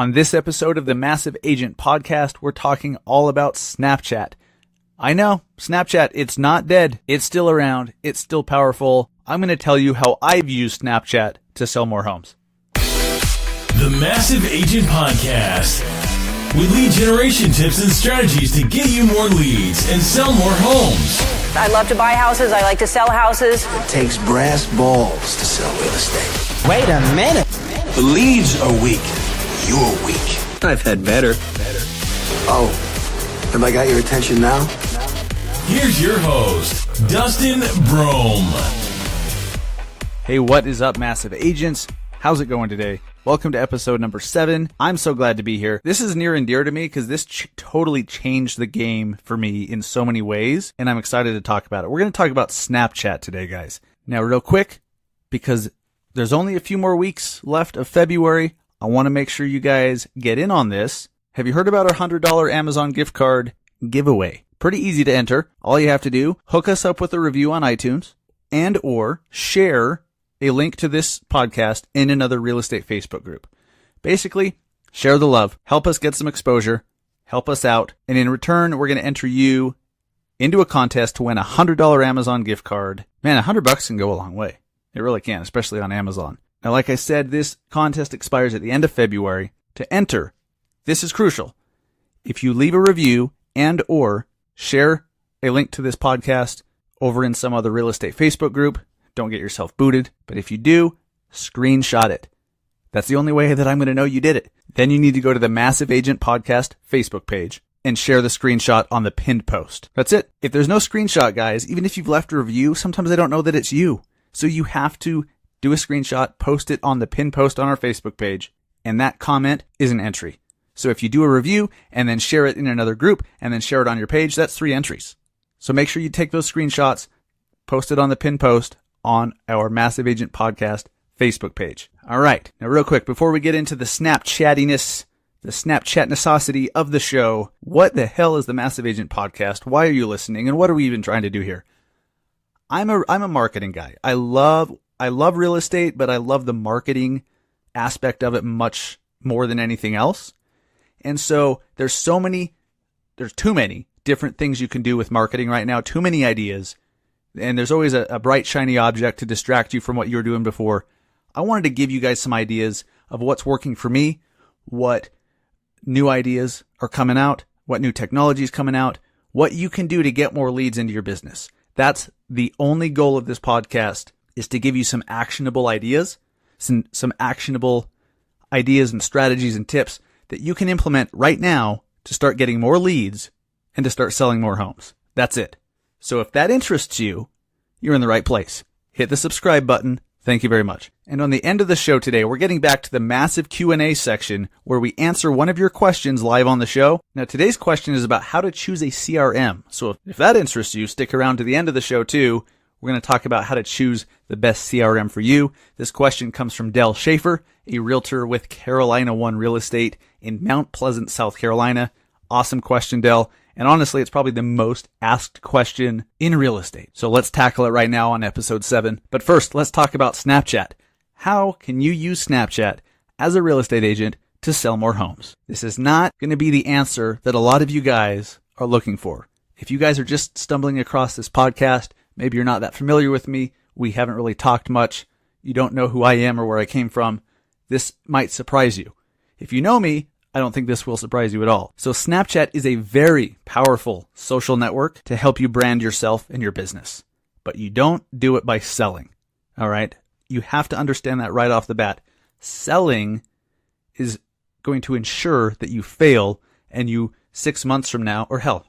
On this episode of the Massive Agent Podcast, we're talking all about Snapchat. I know, Snapchat, it's not dead. It's still around. It's still powerful. I'm going to tell you how I've used Snapchat to sell more homes. The Massive Agent Podcast, with lead generation tips and strategies to get you more leads and sell more homes. I love to buy houses. I like to sell houses. It takes brass balls to sell real estate. Wait a minute. The leads are weak. You're weak. I've had better. Oh, have I got your attention now? Here's your host, Dustin Brohm. Hey, what is up, Massive Agents? How's it going today? Welcome to episode number 7. I'm so glad to be here. This is near and dear to me because this totally changed the game for me in so many ways, and I'm excited to talk about it. We're going to talk about Snapchat today, guys. Now, real quick, because there's only a few more weeks left of February, I want to make sure you guys get in on this. Have you heard about our $100 Amazon gift card giveaway? Pretty easy to enter. All you have to do, hook us up with a review on iTunes and or share a link to this podcast in another real estate Facebook group. Basically, share the love, help us get some exposure, help us out, and in return, we're going to enter you into a contest to win a $100 Amazon gift card. Man, $100 can go a long way. It really can, especially on Amazon. Now, like I said, this contest expires at the end of February. To enter, this is crucial. If you leave a review and or share a link to this podcast over in some other real estate Facebook group, don't get yourself booted. But if you do, screenshot it. That's the only way that I'm going to know you did it. Then you need to go to the Massive Agent Podcast Facebook page and share the screenshot on the pinned post. That's it. If there's no screenshot, guys, even if you've left a review, sometimes I don't know that it's you. So you have to do a screenshot, post it on the pinned post on our Facebook page, and that comment is an entry. So if you do a review and then share it in another group and then share it on your page, that's 3 entries. So make sure you take those screenshots, post it on the pinned post on our Massive Agent Podcast Facebook page. All right. Now, real quick, before we get into the Snapchattiness, the Snapchat-nicosity of the show, what the hell is the Massive Agent Podcast? Why are you listening? And what are we even trying to do here? I'm a marketing guy. I love real estate, but I love the marketing aspect of it much more than anything else. And so there's too many different things you can do with marketing right now, too many ideas. And there's always a bright, shiny object to distract you from what you were doing before. I wanted to give you guys some ideas of what's working for me, what new ideas are coming out, what new technology is coming out, what you can do to get more leads into your business. That's the only goal of this podcast, is to give you some actionable ideas, some actionable ideas and strategies and tips that you can implement right now to start getting more leads and to start selling more homes. That's it. So if that interests you, you're in the right place. Hit the subscribe button. Thank you very much. And on the end of the show today, we're getting back to the massive Q&A section where we answer one of your questions live on the show. Now, today's question is about how to choose a CRM. So if that interests you, stick around to the end of the show too. We're going to talk about how to choose the best CRM for you. This question comes from Del Schaefer, a realtor with Carolina One Real Estate in Mount Pleasant, South Carolina. Awesome question, Del. And honestly, it's probably the most asked question in real estate. So let's tackle it right now on episode 7. But first, let's talk about Snapchat. How can you use Snapchat as a real estate agent to sell more homes? This is not going to be the answer that a lot of you guys are looking for. If you guys are just stumbling across this podcast, maybe you're not that familiar with me, we haven't really talked much, you don't know who I am or where I came from, this might surprise you. If you know me, I don't think this will surprise you at all. So Snapchat is a very powerful social network to help you brand yourself and your business. But you don't do it by selling. All right? You have to understand that right off the bat. Selling is going to ensure that you fail and you 6 months from now, or hell,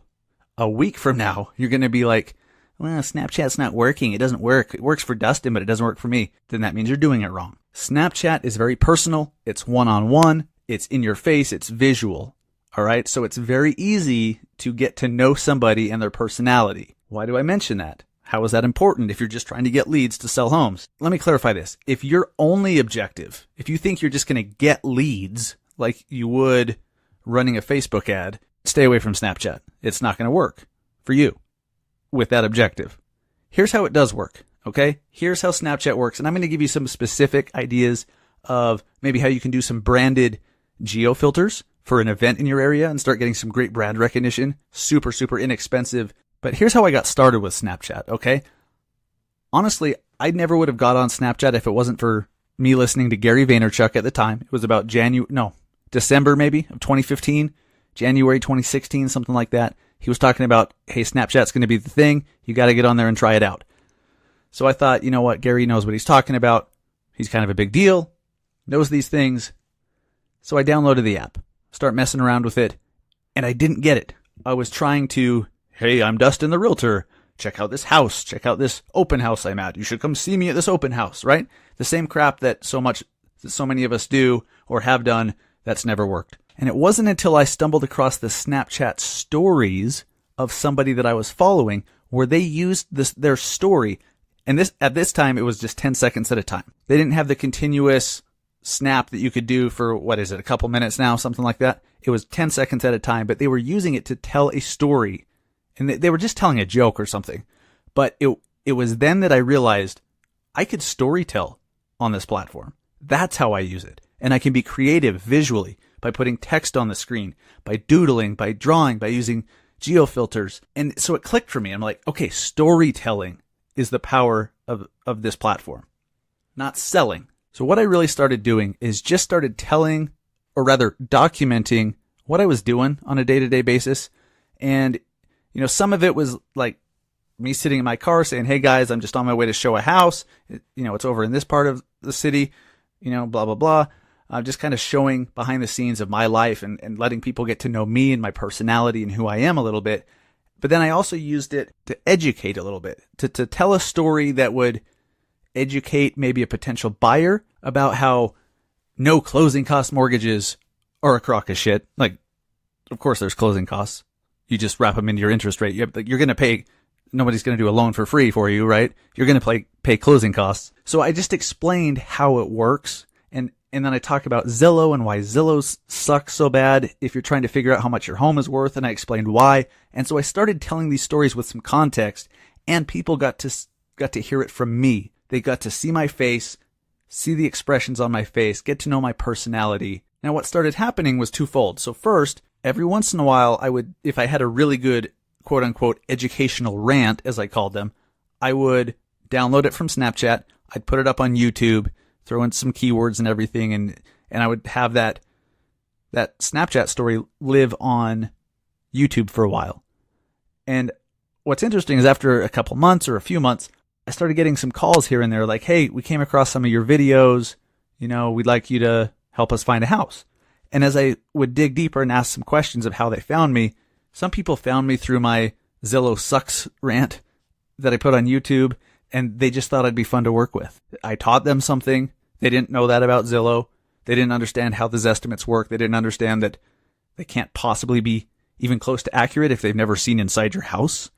a week from now, you're going to be like, well, Snapchat's not working. It doesn't work. It works for Dustin, but it doesn't work for me. Then that means you're doing it wrong. Snapchat is very personal. It's one-on-one. It's in your face. It's visual. All right. So it's very easy to get to know somebody and their personality. Why do I mention that? How is that important if you're just trying to get leads to sell homes? Let me clarify this. If your only objective, if you think you're just going to get leads like you would running a Facebook ad, stay away from Snapchat. It's not going to work for you with that objective. Here's how it does work. Okay. Here's how Snapchat works. And I'm going to give you some specific ideas of maybe how you can do some branded Geofilters for an event in your area and start getting some great brand recognition. Super, super inexpensive. But here's how I got started with Snapchat, okay? Honestly, I never would have got on Snapchat if it wasn't for me listening to Gary Vaynerchuk at the time. It was about December maybe of 2015, January 2016, something like that. He was talking about, hey, Snapchat's going to be the thing. You got to get on there and try it out. So I thought, you know what? Gary knows what he's talking about. He's kind of a big deal, knows these things. So I downloaded the app, start messing around with it, and I didn't get it. I was trying to, hey, I'm Dustin the Realtor. Check out this house. Check out this open house I'm at. You should come see me at this open house, right? The same crap that so many of us do or have done that's never worked. And it wasn't until I stumbled across the Snapchat stories of somebody that I was following where they used their story. And at this time, it was just 10 seconds at a time. They didn't have the continuous snap that you could do for, a couple minutes now, something like that. It was 10 seconds at a time, but they were using it to tell a story. And they were just telling a joke or something. But it was then that I realized I could storytell on this platform. That's how I use it. And I can be creative visually by putting text on the screen, by doodling, by drawing, by using geofilters. And so it clicked for me. I'm like, okay, storytelling is the power of this platform, not selling. So what I really started doing is just started telling, or rather documenting what I was doing on a day-to-day basis. And, some of it was like me sitting in my car saying, hey guys, I'm just on my way to show a house. It's over in this part of the city, blah, blah, blah. Just kind of showing behind the scenes of my life and letting people get to know me and my personality and who I am a little bit. But then I also used it to educate a little bit, to tell a story that would educate maybe a potential buyer about how no closing cost mortgages are a crock of shit. Like, of course there's closing costs. You just wrap them into your interest rate. You're going to pay, nobody's going to do a loan for free for you, right? You're going to pay closing costs. So I just explained how it works. And then I talk about Zillow and why Zillow sucks so bad if you're trying to figure out how much your home is worth. And I explained why. And so I started telling these stories with some context, and people got to hear it from me. They got to see my face, see the expressions on my face, get to know my personality. Now what started happening was twofold. So first, every once in a while, if I had a really good quote unquote educational rant, as I called them, I would download it from Snapchat. I'd put it up on YouTube, throw in some keywords and everything, and I would have that Snapchat story live on YouTube for a while. And what's interesting is after a couple months or a few months, I started getting some calls here and there like, hey, we came across some of your videos. We'd like you to help us find a house. And as I would dig deeper and ask some questions of how they found me, some people found me through my Zillow sucks rant that I put on YouTube, and they just thought I'd be fun to work with. I taught them something. They didn't know that about Zillow. They didn't understand how the Zestimates work. They didn't understand that they can't possibly be even close to accurate if they've never seen inside your house.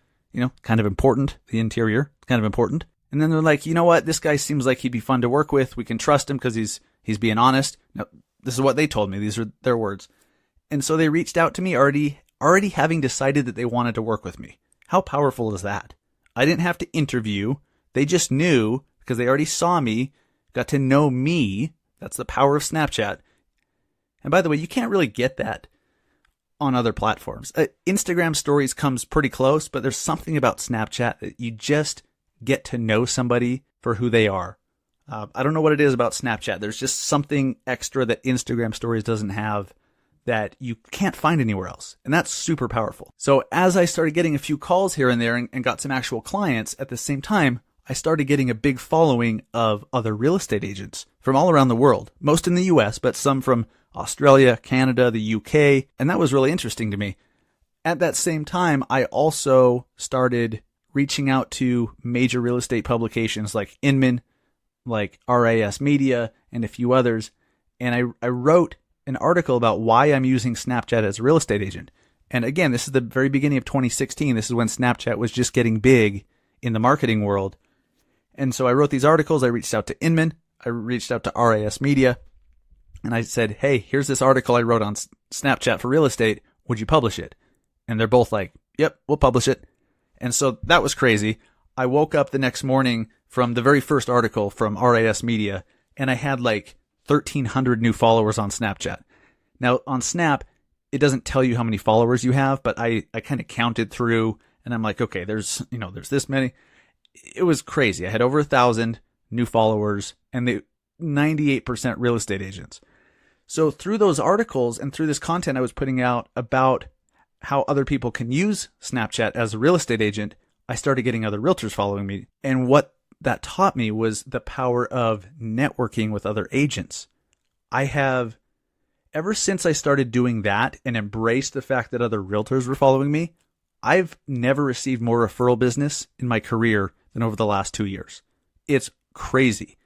Kind of important. The interior, kind of important. And then they're like, you know what? This guy seems like he'd be fun to work with. We can trust him because he's being honest. Now, this is what they told me. These are their words. And so they reached out to me already having decided that they wanted to work with me. How powerful is that? I didn't have to interview. They just knew because they already saw me, got to know me. That's the power of Snapchat. And by the way, you can't really get that on other platforms. Instagram stories comes pretty close, but there's something about Snapchat that you just get to know somebody for who they are. I don't know what it is about Snapchat. There's just something extra that Instagram stories doesn't have that you can't find anywhere else. And that's super powerful. So as I started getting a few calls here and there and got some actual clients at the same time, I started getting a big following of other real estate agents from all around the world, most in the US, but some from Australia, Canada, the UK. And that was really interesting to me. At that same time, I also started reaching out to major real estate publications like Inman, like RAS Media, and a few others. And I wrote an article about why I'm using Snapchat as a real estate agent. And again, this is the very beginning of 2016. This is when Snapchat was just getting big in the marketing world. And so I wrote these articles. I reached out to Inman. I reached out to RAS Media. And I said, hey, here's this article I wrote on Snapchat for real estate. Would you publish it? And they're both like, yep, we'll publish it. And so that was crazy. I woke up the next morning from the very first article from RAS Media, and I had like 1,300 new followers on Snapchat. Now on Snap, it doesn't tell you how many followers you have, but I kind of counted through and I'm like, okay, there's this many. It was crazy. I had over 1,000 new followers and they 98% real estate agents. So through those articles and through this content I was putting out about how other people can use Snapchat as a real estate agent, I started getting other realtors following me. And what that taught me was the power of networking with other agents. I have, ever since I started doing that and embraced the fact that other realtors were following me, I've never received more referral business in my career than over the last 2 years. It's crazy.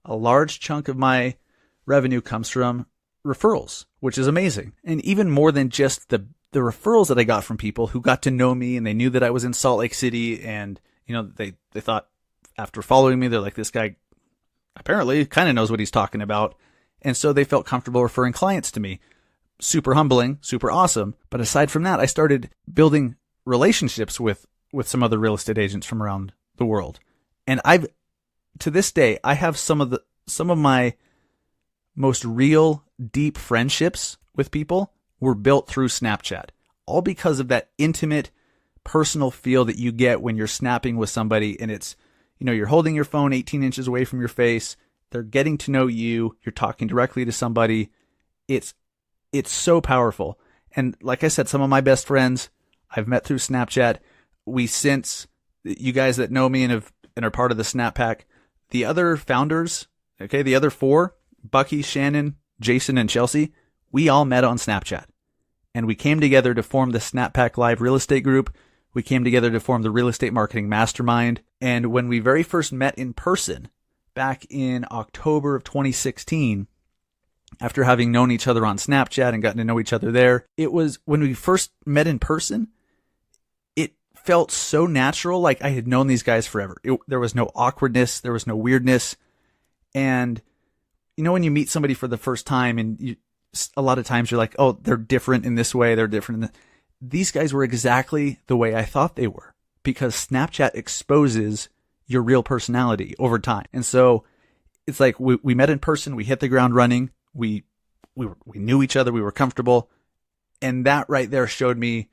A large chunk of my revenue comes from referrals, which is amazing. And even more than just the referrals that I got from people who got to know me and they knew that I was in Salt Lake City and, they thought after following me, they're like, this guy apparently kind of knows what he's talking about. And so they felt comfortable referring clients to me. Super humbling, super awesome. But aside from that, I started building relationships with some other real estate agents from around the world. And to this day, I have some of my most real deep friendships with people were built through Snapchat, all because of that intimate personal feel that you get when you're snapping with somebody and it's, you're holding your phone 18 inches away from your face. They're getting to know you. You're talking directly to somebody. It's so powerful. And like I said, some of my best friends I've met through Snapchat. You guys that know me and are part of the Snap Pack, the other founders, okay, the other 4, Bucky, Shannon, Jason, and Chelsea, we all met on Snapchat. And we came together to form the Snap Pack Live Real Estate Group. We came together to form the Real Estate Marketing Mastermind. And when we very first met in person, back in October of 2016, after having known each other on Snapchat and gotten to know each other there, it was when we first met in person, it felt so natural, like I had known these guys forever. There was no awkwardness. There was no weirdness. And, when you meet somebody for the first time and a lot of times you're like, oh, they're different in this way. They're different. These guys were exactly the way I thought they were because Snapchat exposes your real personality over time. And so it's like we met in person. We hit the ground running. We knew each other. We were comfortable. And that right there showed me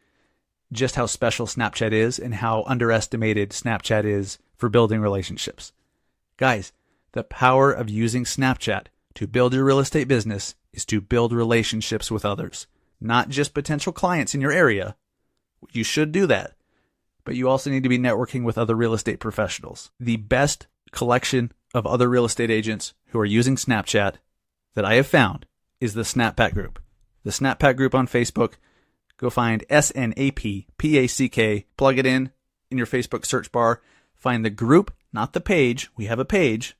just how special Snapchat is and how underestimated Snapchat is for building relationships. Guys, the power of using Snapchat to build your real estate business is to build relationships with others, not just potential clients in your area. You should do that, but you also need to be networking with other real estate professionals. The best collection of other real estate agents who are using Snapchat that I have found is the Snap Pack group. The Snap Pack group on Facebook. Go find SNAPPACK, plug it in your Facebook search bar, find the group, not the page. We have a page,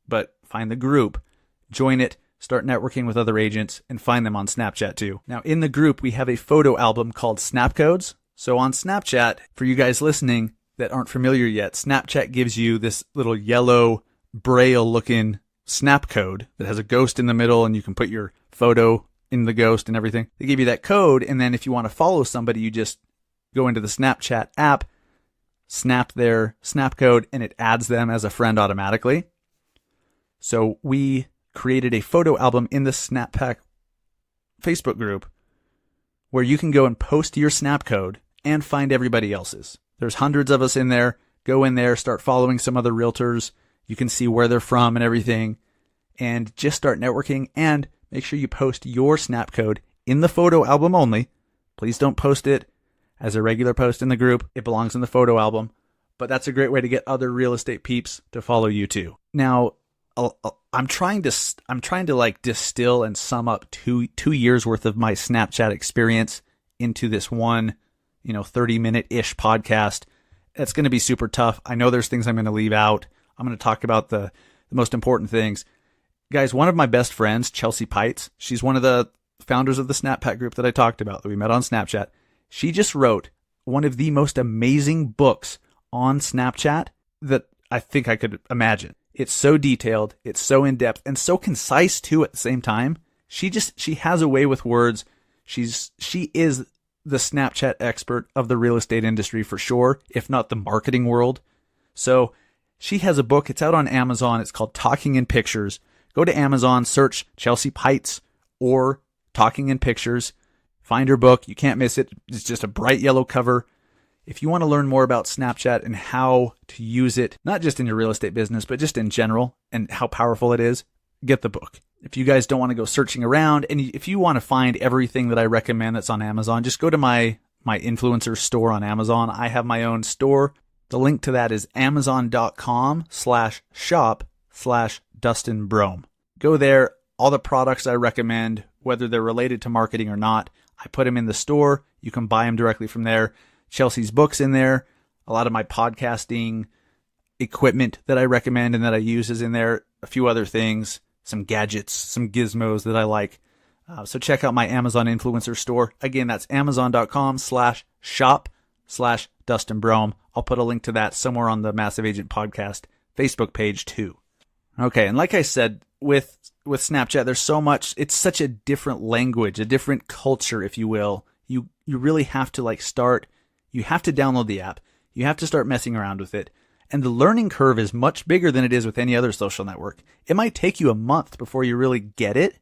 but find the group, join it, start networking with other agents, and find them on Snapchat too. Now, in the group, we have a photo album called Snap Codes. So on Snapchat, for you guys listening that aren't familiar yet, Snapchat gives you this little yellow braille-looking snap code that has a ghost in the middle, and you can put your photo in the ghost and everything. They give you that code, and then if you want to follow somebody, you just go into the Snapchat app, snap their snap code, and it adds them as a friend automatically. So we created a photo album in the Snap Pack Facebook group where you can go and post your snap code and find everybody else's. There's hundreds of us in there. Go in there, start following some other realtors. You can see where they're from and everything, and just start networking, and make sure you post your snap code in the photo album only. Please don't post it as a regular post in the group. It belongs in the photo album, but that's a great way to get other real estate peeps to follow you too. Now, I'm trying to like distill and sum up two years worth of my Snapchat experience into this one, 30-minute-ish podcast. It's going to be super tough. I know there's things I'm going to leave out. I'm going to talk about the most important things. Guys, one of my best friends, Chelsea Pites, she's one of the founders of the Snap Pack group that I talked about that we met on Snapchat. She just wrote one of the most amazing books on Snapchat that I think I could imagine. It's so detailed, it's so in-depth, and so concise too at the same time. She has a way with words. She is the Snapchat expert of the real estate industry for sure, if not the marketing world. So she has a book. It's out on Amazon. It's called Talking in Pictures. Go to Amazon, search Chelsea Pites or Talking in Pictures. Find her book. You can't miss it. It's just a bright yellow cover. If you want to learn more about Snapchat and how to use it, not just in your real estate business, but just in general and how powerful it is, get the book. If you guys don't want to go searching around, and if you want to find everything that I recommend that's on Amazon, just go to my influencer store on Amazon. I have my own store. The link to that is amazon.com/shop/Dustin Brohm. Go there. All the products I recommend, whether they're related to marketing or not, I put them in the store. You can buy them directly from there. Chelsea's book's in there. A lot of my podcasting equipment that I recommend and that I use is in there. A few other things, some gadgets, some gizmos that I like. So check out my Amazon influencer store. Again, that's amazon.com/shop/Dustin Brohm. I'll put a link to that somewhere on the Massive Agent Podcast Facebook page too. Okay, and like I said, with Snapchat, there's so much, it's such a different language, a different culture, if you will. You really have to you have to download the app. You have to start messing around with it. And the learning curve is much bigger than it is with any other social network. It might take you a month before you really get it,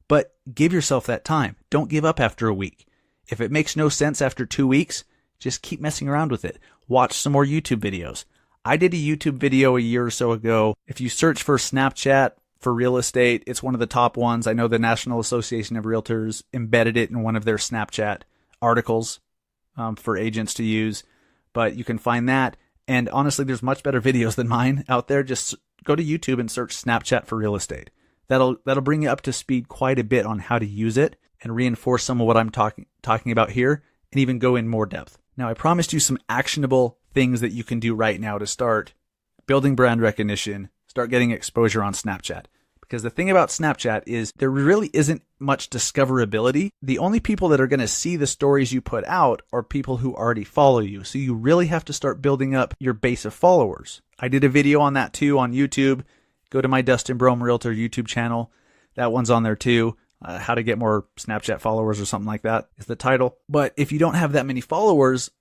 but give yourself that time. Don't give up after a week. If it makes no sense after 2 weeks, just keep messing around with it. Watch some more YouTube videos. I did a YouTube video a year or so ago. If you search for Snapchat for real estate, it's one of the top ones. I know the National Association of Realtors embedded it in one of their Snapchat articles for agents to use, but you can find that. And honestly, there's much better videos than mine out there. Just go to YouTube and search Snapchat for real estate. That'll bring you up to speed quite a bit on how to use it and reinforce some of what I'm talking about here and even go in more depth. Now, I promised you some actionable things that you can do right now to start building brand recognition, start getting exposure on Snapchat. Because the thing about Snapchat is there really isn't much discoverability. The only people that are going to see the stories you put out are people who already follow you. So you really have to start building up your base of followers. I did a video on that too on YouTube. Go to my Dustin Brohm Realtor YouTube channel. That one's on there too. How to get more Snapchat followers or something like that is the title. But if you don't have that many followers,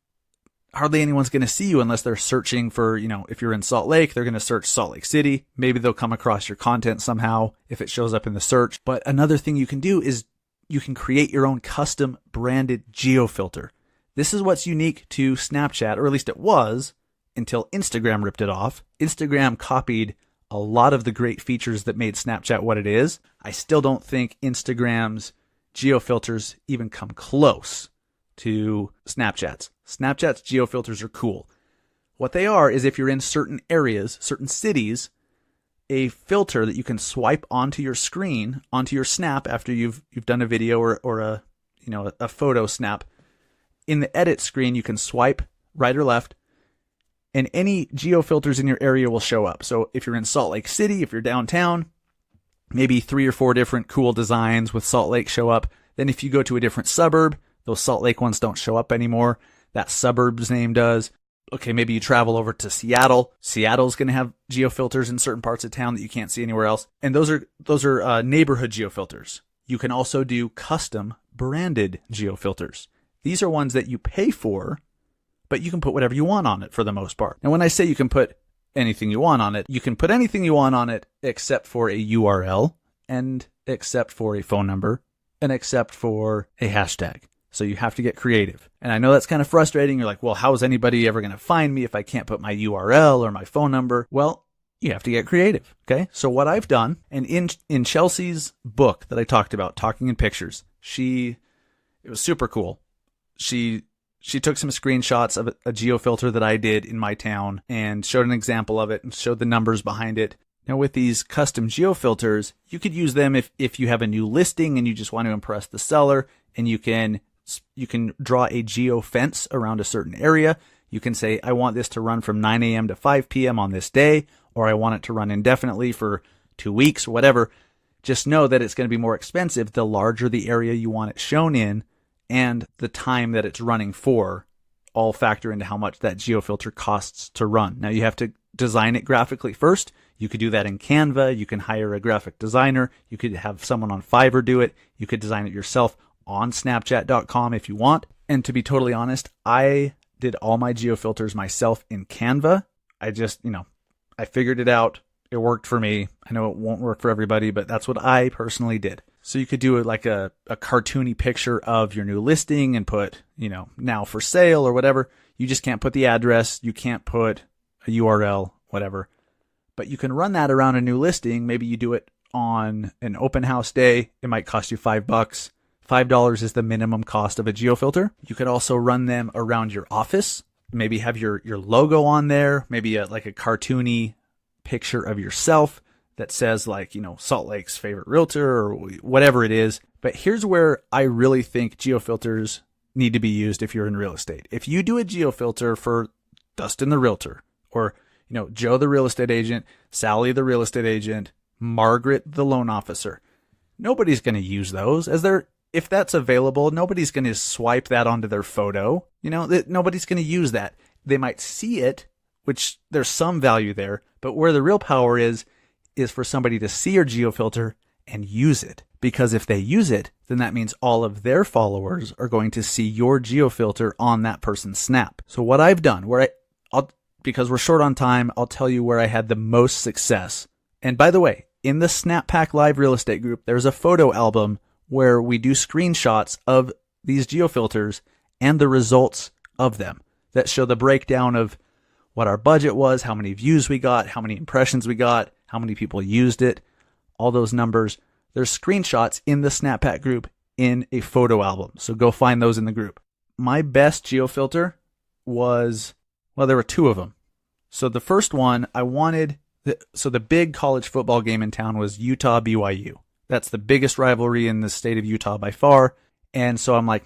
hardly anyone's going to see you unless they're searching for, if you're in Salt Lake, they're going to search Salt Lake City. Maybe they'll come across your content somehow if it shows up in the search. But another thing you can do is you can create your own custom branded geofilter. This is what's unique to Snapchat, or at least it was until Instagram ripped it off. Instagram copied a lot of the great features that made Snapchat what it is. I still don't think Instagram's geofilters even come close to Snapchat's. Snapchat's geofilters are cool. What they are is if you're in certain areas, certain cities, a filter that you can swipe onto your screen, onto your snap after you've done a video or a photo snap. In the edit screen, you can swipe right or left, and any geofilters in your area will show up. So if you're in Salt Lake City, if you're downtown, maybe 3 or 4 different cool designs with Salt Lake show up. Then if you go to a different suburb, those Salt Lake ones don't show up anymore. That suburb's name does. Okay, maybe you travel over to Seattle. Seattle's going to have geofilters in certain parts of town that you can't see anywhere else. And those are neighborhood geofilters. You can also do custom branded geofilters. These are ones that you pay for, but you can put whatever you want on it for the most part. And when I say you can put anything you want on it, you can put anything you want on it except for a URL and except for a phone number and except for a hashtag. So you have to get creative. And I know that's kind of frustrating. You're like, well, how is anybody ever going to find me if I can't put my URL or my phone number? Well, you have to get creative. Okay. So what I've done, and in Chelsea's book that I talked about, Talking in Pictures, it was super cool. She took some screenshots of a geofilter that I did in my town and showed an example of it and showed the numbers behind it. Now with these custom geofilters, you could use them if you have a new listing and you just want to impress the seller, and you can draw a geo fence around a certain area. You can say, I want this to run from 9 a.m. to 5 p.m. on this day, or I want it to run indefinitely for 2 weeks or whatever. Just know that it's going to be more expensive the larger the area you want it shown in, and the time that it's running for all factor into how much that geofilter costs to run. Now you have to design it graphically first. You could do that in Canva. You can hire a graphic designer. You could have someone on Fiverr do it. You could design it yourself on Snapchat.com if you want. And to be totally honest, I did all my geofilters myself in Canva. I just, I figured it out. It worked for me. I know it won't work for everybody, but that's what I personally did. So you could do it like a cartoony picture of your new listing and put, now for sale or whatever. You just can't put the address. You can't put a URL, whatever. But you can run that around a new listing. Maybe you do it on an open house day. It might cost you $5. $5 is the minimum cost of a geofilter. You could also run them around your office. Maybe have your logo on there. Maybe like a cartoony picture of yourself that says Salt Lake's favorite realtor or whatever it is. But here's where I really think geofilters need to be used if you're in real estate. If you do a geofilter for Dustin the realtor, or Joe the real estate agent, Sally the real estate agent, Margaret the loan officer, nobody's going to use those if that's available. Nobody's going to swipe that onto their photo. Nobody's going to use that. They might see it, which there's some value there, but where the real power is for somebody to see your geofilter and use it. Because if they use it, then that means all of their followers are going to see your geofilter on that person's snap. So what I've done, because we're short on time, I'll tell you where I had the most success. And by the way, in the Snap Pack Live real estate group, there's a photo album where we do screenshots of these geofilters and the results of them that show the breakdown of what our budget was, how many views we got, how many impressions we got, how many people used it, all those numbers. There's screenshots in the Snap Pack group in a photo album. So go find those in the group. My best geofilter was, there were two of them. So the first one the big college football game in town was Utah BYU. That's the biggest rivalry in the state of Utah by far. And so I'm like,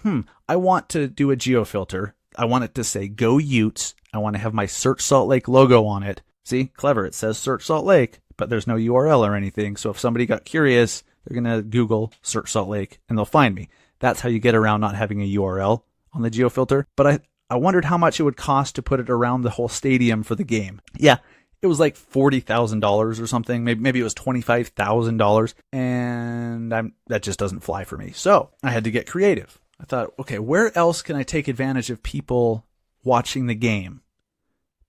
I want to do a geofilter. I want it to say Go Utes. I want to have my Search Salt Lake logo on it. See, clever. It says Search Salt Lake, but there's no URL or anything. So if somebody got curious, they're going to Google Search Salt Lake and they'll find me. That's how you get around not having a URL on the geofilter. But I wondered how much it would cost to put it around the whole stadium for the game. Yeah, it was like $40,000 or something. Maybe it was $25,000. And that just doesn't fly for me. So I had to get creative. I thought, okay, where else can I take advantage of people watching the game,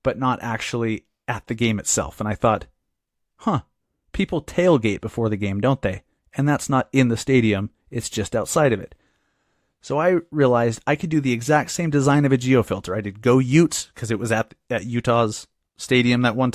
but not actually at the game itself? And I thought, people tailgate before the game, don't they? And that's not in the stadium. It's just outside of it. So I realized I could do the exact same design of a geofilter. I did Go Utes because it was at Utah's stadium that one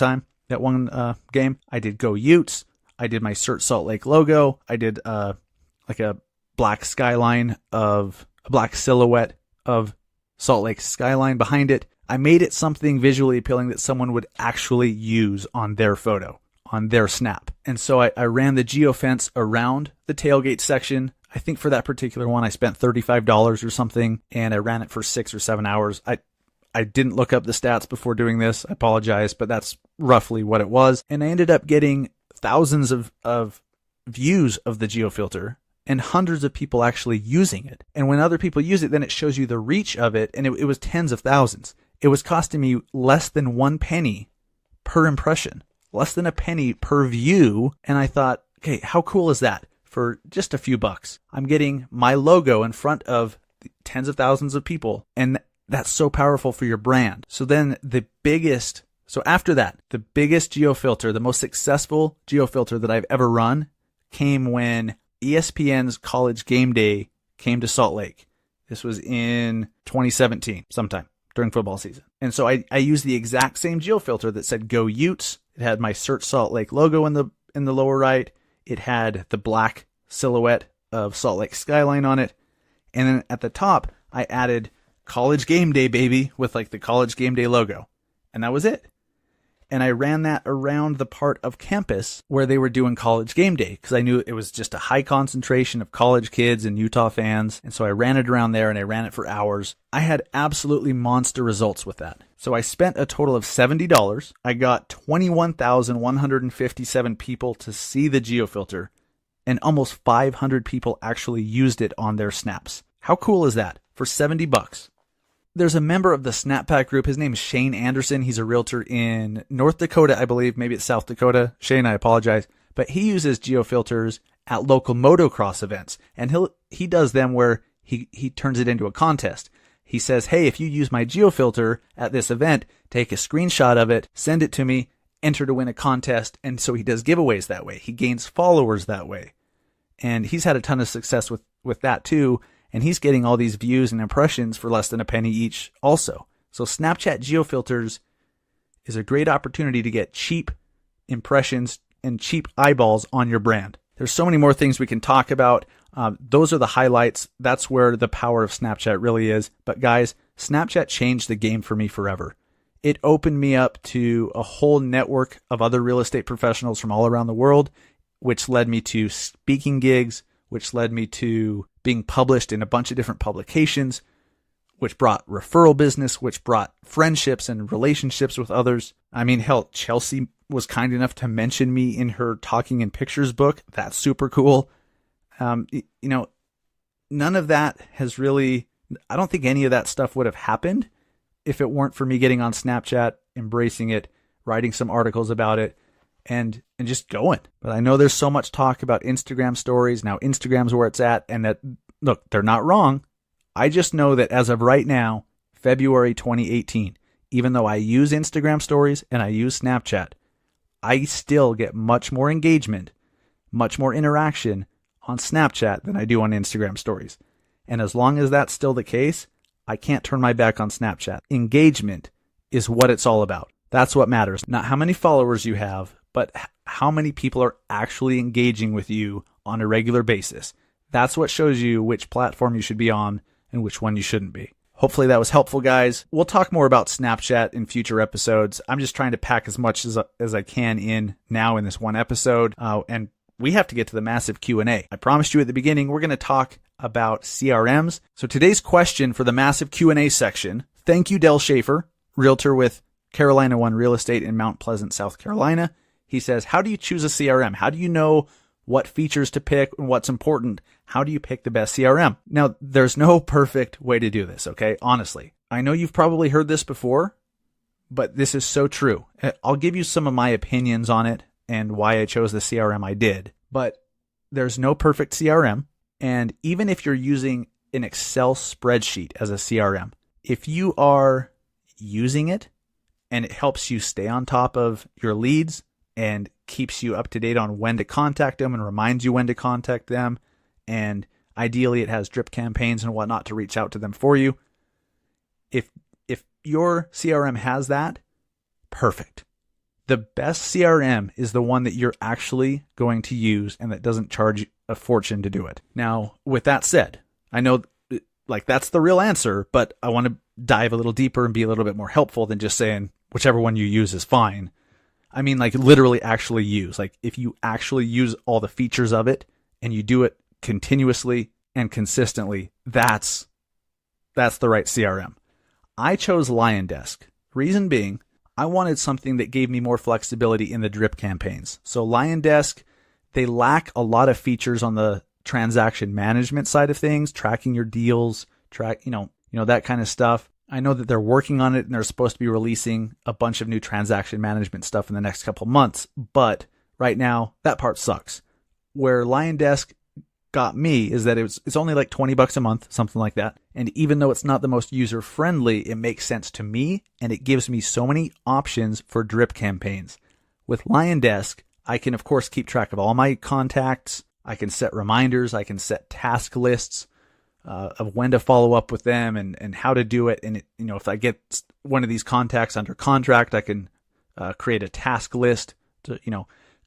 game. I did Go Utes. I did my Search Salt Lake logo. I did like a black skyline of a black silhouette of Salt Lake skyline behind it. I made it something visually appealing that someone would actually use on their photo, on their snap. And so I ran the geofence around the tailgate section. I think for that particular one, I spent $35 or something, and I ran it for 6 or 7 hours. I didn't look up the stats before doing this. I apologize, but that's roughly what it was. And I ended up getting thousands of views of the geofilter and hundreds of people actually using it. And when other people use it, then it shows you the reach of it, and it was tens of thousands. It was costing me less than 1 penny per impression, less than a penny per view. And I thought, okay, how cool is that? For just a few bucks, I'm getting my logo in front of tens of thousands of people, and that's so powerful for your brand. So after that, the biggest geofilter, the most successful geofilter that I've ever run came when ESPN's College Game Day came to Salt Lake. This was in 2017, sometime during football season. And so I used the exact same geofilter that said Go Utes. It had my Search Salt Lake logo in the lower right. It had the black silhouette of Salt Lake skyline on it. And then at the top, I added College Game Day, baby, with like the College Game Day logo. And that was it. And I ran that around the part of campus where they were doing College Game Day because I knew it was just a high concentration of college kids and Utah fans. And so I ran it around there and I ran it for hours. I had absolutely monster results with that. So I spent a total of $70. I got 21,157 people to see the geofilter, and almost 500 people actually used it on their snaps. How cool is that? For $70. There's a member of the Snap Pack group. His name is Shane Anderson. He's a realtor in North Dakota, I believe. Maybe it's South Dakota. Shane, I apologize. But he uses geofilters at local motocross events. And he does them where he turns it into a contest. He says, hey, if you use my geofilter at this event, take a screenshot of it, send it to me, enter to win a contest. And so he does giveaways that way. He gains followers that way. And he's had a ton of success with that too. And he's getting all these views and impressions for less than a penny each also. So Snapchat Geofilters is a great opportunity to get cheap impressions and cheap eyeballs on your brand. There's so many more things we can talk about. Those are the highlights. That's where the power of Snapchat really is. But guys, Snapchat changed the game for me forever. It opened me up to a whole network of other real estate professionals from all around the world, which led me to speaking gigs, which led me to being published in a bunch of different publications, which brought referral business, which brought friendships and relationships with others. I mean, hell, Chelsea was kind enough to mention me in her Talking in Pictures book. That's super cool. None of that has really, I don't think any of that stuff would have happened if it weren't for me getting on Snapchat, embracing it, writing some articles about it, and just going. But I know there's so much talk about Instagram stories. Now Instagram's where it's at, and that, look, they're not wrong. I just know that as of right now, February 2018, even though I use Instagram stories and I use Snapchat, I still get much more engagement, much more interaction on Snapchat than I do on Instagram stories. And as long as that's still the case, I can't turn my back on Snapchat. Engagement is what it's all about. That's what matters. Not how many followers you have, but how many people are actually engaging with you on a regular basis. That's what shows you which platform you should be on and which one you shouldn't be. Hopefully that was helpful, guys. We'll talk more about Snapchat in future episodes. I'm just trying to pack as much as I can in now in this one episode. And we have to get to the massive Q&A. I promised you at the beginning, we're going to talk about CRMs. So today's question for the massive Q&A section, thank you, Del Schaefer, realtor with Carolina One Real Estate in Mount Pleasant, South Carolina. He says, how do you choose a CRM? How do you know what features to pick and what's important? How do you pick the best CRM? Now, there's no perfect way to do this, okay? Honestly, I know you've probably heard this before, but this is so true. I'll give you some of my opinions on it and why I chose the CRM I did, but there's no perfect CRM. And even if you're using an Excel spreadsheet as a CRM, if you are using it and it helps you stay on top of your leads and keeps you up to date on when to contact them and reminds you when to contact them, and ideally it has drip campaigns and whatnot to reach out to them for you. If your CRM has that, perfect. The best CRM is the one that you're actually going to use and that doesn't charge a fortune to do it. Now, with that said, I know like that's the real answer, but I want to dive a little deeper and be a little bit more helpful than just saying whichever one you use is fine. I mean, like literally actually use. Like if you actually use all the features of it and you do it continuously and consistently, that's the right CRM. I chose LionDesk. Reason being, I wanted something that gave me more flexibility in the drip campaigns. So LionDesk, they lack a lot of features on the transaction management side of things, tracking your deals, that kind of stuff. I know that they're working on it and they're supposed to be releasing a bunch of new transaction management stuff in the next couple months. But right now, that part sucks. Where LionDesk got me is that it's only like $20 a month, something like that. And even though it's not the most user-friendly, it makes sense to me and it gives me so many options for drip campaigns. With LionDesk, I can of course keep track of all my contacts. I can set reminders. I can set task lists of when to follow up with them and how to do it. And if I get one of these contacts under contract, I can create a task list to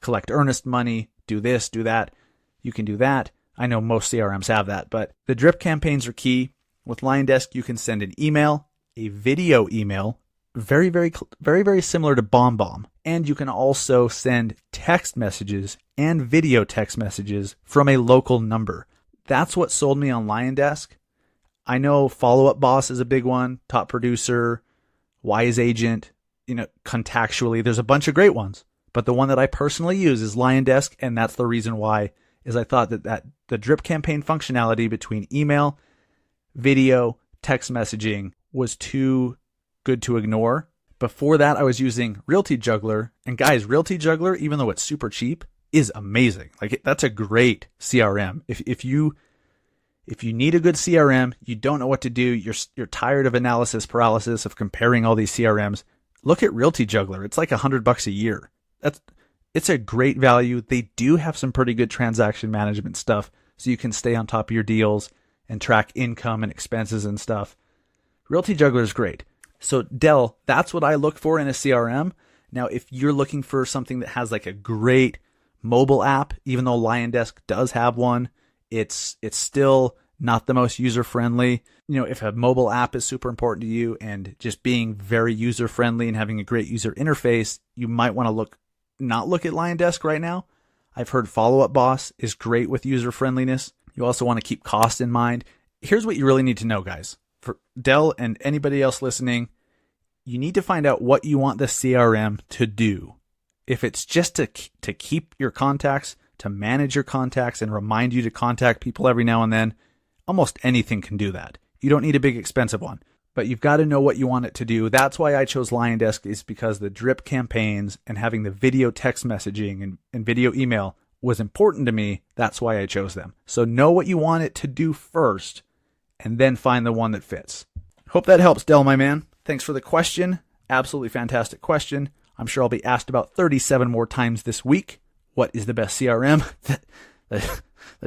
collect earnest money, do this, do that. You can do that. I know most CRMs have that, but the drip campaigns are key. With LionDesk, you can send an email, a video email, very, very, very, very similar to BombBomb. And you can also send text messages and video text messages from a local number. That's what sold me on LionDesk. I know Follow Up Boss is a big one, Top Producer, Wise Agent, contactually. There's a bunch of great ones, but the one that I personally use is LionDesk, and that's the reason why. Is I thought that the drip campaign functionality between email, video, text messaging was too good to ignore. Before that, I was using Realty Juggler. And guys, Realty Juggler, even though it's super cheap, is amazing. Like that's a great CRM. If you need a good CRM, you don't know what to do, you're tired of analysis paralysis of comparing all these CRMs, look at Realty Juggler. It's like $100 a year. It's a great value. They do have some pretty good transaction management stuff, so you can stay on top of your deals and track income and expenses and stuff. Realty Juggler is great. So Dell, that's what I look for in a CRM. Now, if you're looking for something that has like a great mobile app, even though LionDesk does have one, it's still not the most user-friendly. You know, if a mobile app is super important to you and just being very user-friendly and having a great user interface, you might want to not look at LionDesk right now. I've heard Follow Up Boss is great with user-friendliness. You also want to keep cost in mind. Here's what you really need to know, guys. For Dell and anybody else listening, you need to find out what you want the CRM to do. If it's just to keep your contacts, to manage your contacts and remind you to contact people every now and then, almost anything can do that. You don't need a big expensive one, but you've got to know what you want it to do. That's why I chose LionDesk, is because the drip campaigns and having the video text messaging and video email was important to me. That's why I chose them. So know what you want it to do first and then find the one that fits. Hope that helps, Dell, my man. Thanks for the question. Absolutely fantastic question. I'm sure I'll be asked about 37 more times this week. What is the best CRM? That's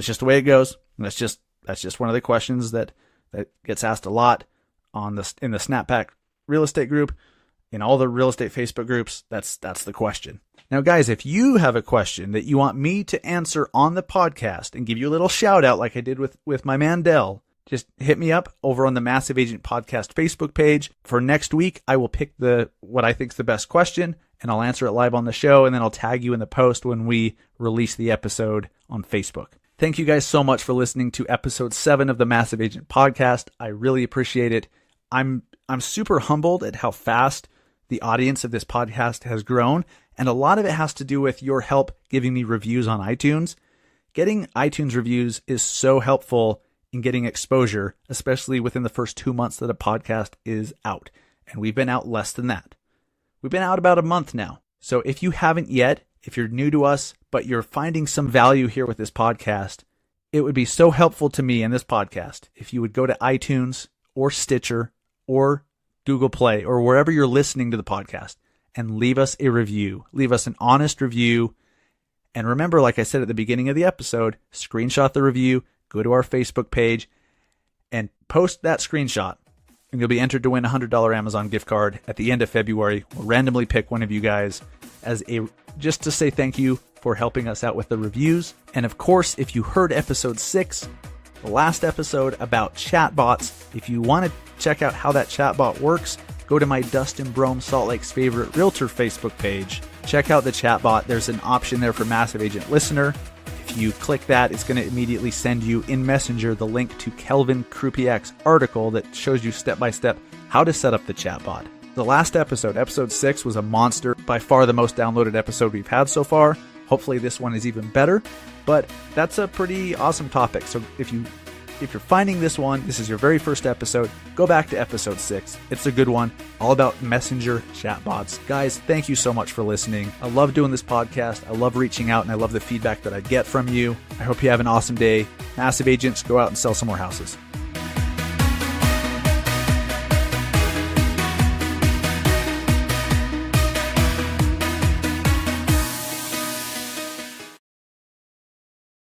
just the way it goes. And that's just one of the questions that gets asked a lot in the Snapback real estate group, in all the real estate Facebook groups. That's the question. Now, guys, if you have a question that you want me to answer on the podcast and give you a little shout out like I did with my man Dell, just hit me up over on the Massive Agent Podcast Facebook page. For next week, I will pick what I think is the best question, and I'll answer it live on the show, and then I'll tag you in the post when we release the episode on Facebook. Thank you guys so much for listening to episode 7 of the Massive Agent Podcast. I really appreciate it. I'm super humbled at how fast the audience of this podcast has grown, and a lot of it has to do with your help giving me reviews on iTunes. Getting iTunes reviews is so helpful in getting exposure, especially within the first 2 months that a podcast is out. And we've been out less than that. We've been out about a month now. So if you haven't yet, if you're new to us, but you're finding some value here with this podcast, it would be so helpful to me in this podcast if you would go to iTunes or Stitcher or Google Play or wherever you're listening to the podcast and leave us a review. Leave us an honest review. And remember, like I said at the beginning of the episode, screenshot the review, go to our Facebook page, and post that screenshot, and you'll be entered to win a $100 Amazon gift card at the end of February. We'll randomly pick one of you guys just to say thank you for helping us out with the reviews. And of course, if you heard episode 6, the last episode about chatbots, if you want to check out how that chatbot works, go to my Dustin Brohm Salt Lake's Favorite Realtor Facebook page. Check out the chatbot. There's an option there for Massive Agent Listener. If you click that, it's going to immediately send you in Messenger the link to Kelvin Krupiak's article that shows you step-by-step how to set up the chatbot. The last episode 6, was a monster, by far the most downloaded episode we've had so far. Hopefully this one is even better, but that's a pretty awesome topic. So if you're finding this is your very first episode, go back to episode 6. It's a good one, all about messenger chatbots. Guys, thank you so much for listening. I love doing this podcast. I love reaching out, and I love the feedback that I get from you. I hope you have an awesome day. Massive Agents, go out and sell some more houses.